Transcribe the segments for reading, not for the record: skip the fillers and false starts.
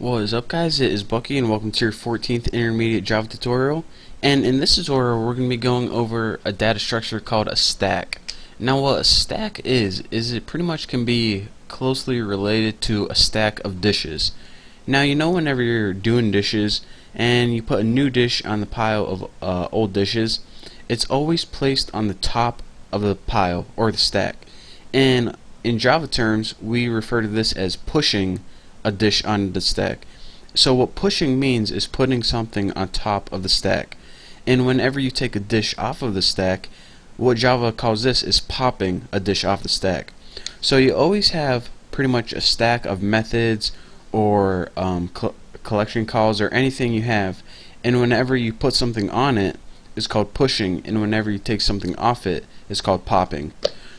What is up, guys? It is Bucky and welcome to your 14th intermediate Java tutorial. And in this tutorial we're going to be going over a data structure called a stack. Now what a stack is it pretty much can be closely related to a stack of dishes. Now you know whenever you're doing dishes and you put a new dish on the pile of old dishes, it's always placed on the top of the pile or the stack. And in Java terms we refer to this as pushing a dish on the stack. So what pushing means is putting something on top of the stack. And whenever you take a dish off of the stack, what Java calls this is popping a dish off the stack. So you always have pretty much a stack of methods or collection calls or anything you have, and whenever you put something on it, it's called pushing, and whenever you take something off it, it's called popping.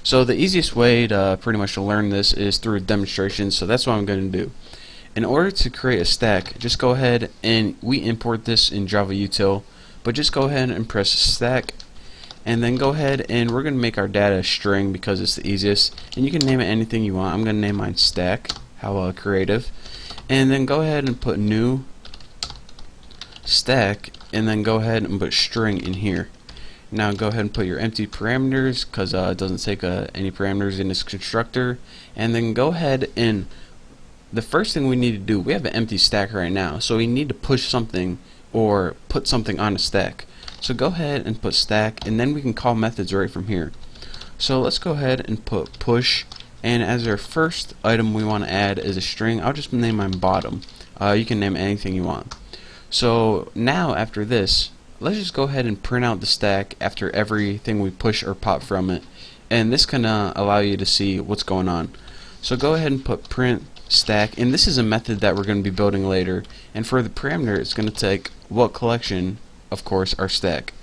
So the easiest way to pretty much learn this is through a demonstration, so that's what I'm going to do. In order to create a stack, just go ahead and we import this in Java util, but just go ahead and press stack, and then go ahead and we're going to make our data a string because it's the easiest, and you can name it anything you want. I'm going to name mine stack, how creative, and then go ahead and put new stack, and then go ahead and put string in here. Now go ahead and put your empty parameters because it doesn't take any parameters in this constructor, and then go ahead and the first thing we need to do, we have an empty stack right now, so we need to push something or put something on a stack. So go ahead and put stack, and then we can call methods right from here. So let's go ahead and put push, and as our first item we want to add is a string. I'll just name mine bottom. You can name anything you want. So now after this, let's just go ahead and print out the stack after everything we push or pop from it, and this can allow you to see what's going on. So go ahead and put print stack, and this is a method that we're going to be building later, and for the parameter it's going to take what collection, of course, our stack.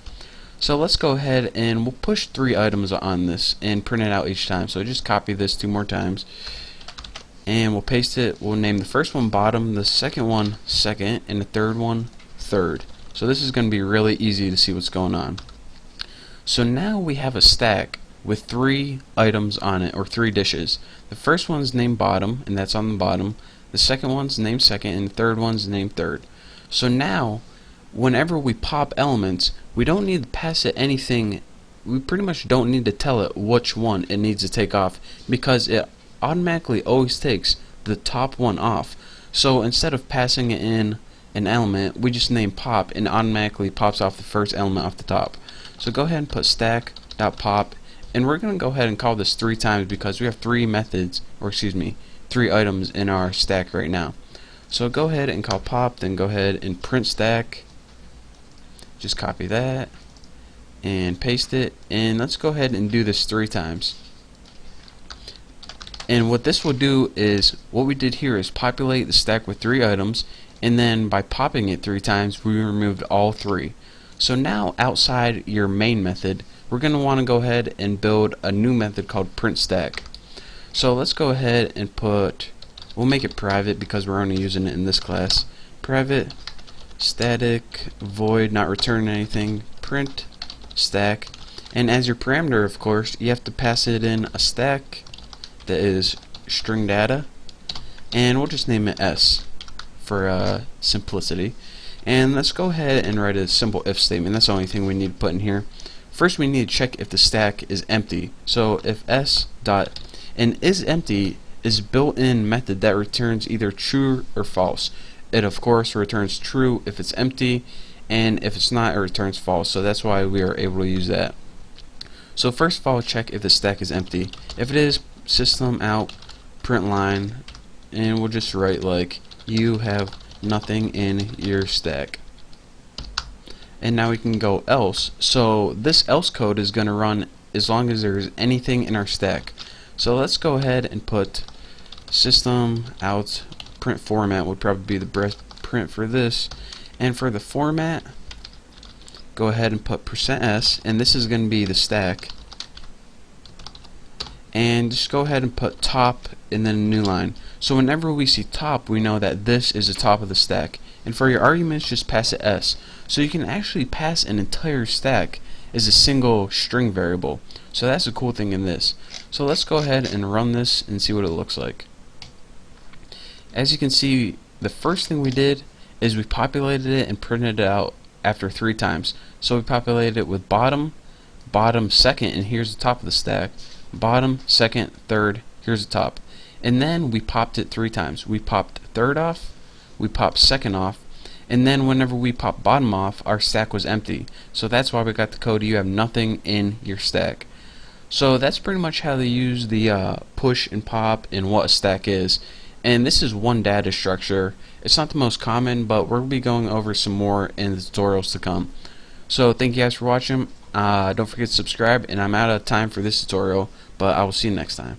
So let's go ahead and we'll push 3 items on this and print it out each time. So just copy this 2 more times and we'll paste it. We'll name the first one bottom, the second one second, and the third one third. So this is going to be really easy to see what's going on. So now we have a stack with 3 items on it, or 3 dishes. The first one's named bottom, and that's on the bottom. The second one's named second, and the third one's named third. So now, whenever we pop elements, we don't need to pass it anything. We pretty much don't need to tell it which one it needs to take off, because it automatically always takes the top one off. So instead of passing it in an element, we just name pop, and automatically pops off the first element off the top. So go ahead and put stack.pop, and we're going to go ahead and call this 3 times because we have 3 methods, or excuse me, 3 items in our stack right now. So go ahead and call pop, then go ahead and print stack. Just copy that and paste it, and let's go ahead and do this 3 times. And what this will do is, what we did here is populate the stack with 3 items, and then by popping it 3 times we removed all 3. So now outside your main method, we're going to want to go ahead and build a new method called print stack. So let's go ahead and we'll make it private because we're only using it in this class. Private static void, not return anything, print stack, and as your parameter, of course, you have to pass it in a stack that is string data, and we'll just name it S for simplicity. And let's go ahead and write a simple if statement. That's the only thing we need to put in here. First we need to check if the stack is empty. So if s dot and is empty is built-in method that returns either true or false. It of course returns true if it's empty, and if it's not, it returns false. So that's why we are able to use that. So first of all, check if the stack is empty. If it is, system out print line, and we'll just write like you have nothing in your stack. And now we can go else. So this else code is going to run as long as there's anything in our stack. So let's go ahead and put system out print format would probably be the best print for this. And for the format, go ahead and put %s, and this is going to be the stack. And just go ahead and put top and then a new line. So whenever we see top, we know that this is the top of the stack. And for your arguments, just pass it s. So you can actually pass an entire stack as a single string variable. So that's a cool thing in this. So let's go ahead and run this and see what it looks like. As you can see, the first thing we did is we populated it and printed it out after 3 times. So we populated it with bottom, bottom, second, and here's the top of the stack, bottom, second, third, here's the top. And then we popped it 3 times. We popped third off, we popped second off, and then whenever we popped bottom off, our stack was empty. So that's why we got the code, you have nothing in your stack. So that's pretty much how they use the push and pop and what a stack is. And this is one data structure. It's not the most common, but we'll be going over some more in the tutorials to come. So thank you guys for watching. Don't forget to subscribe, and I'm out of time for this tutorial, but I will see you next time.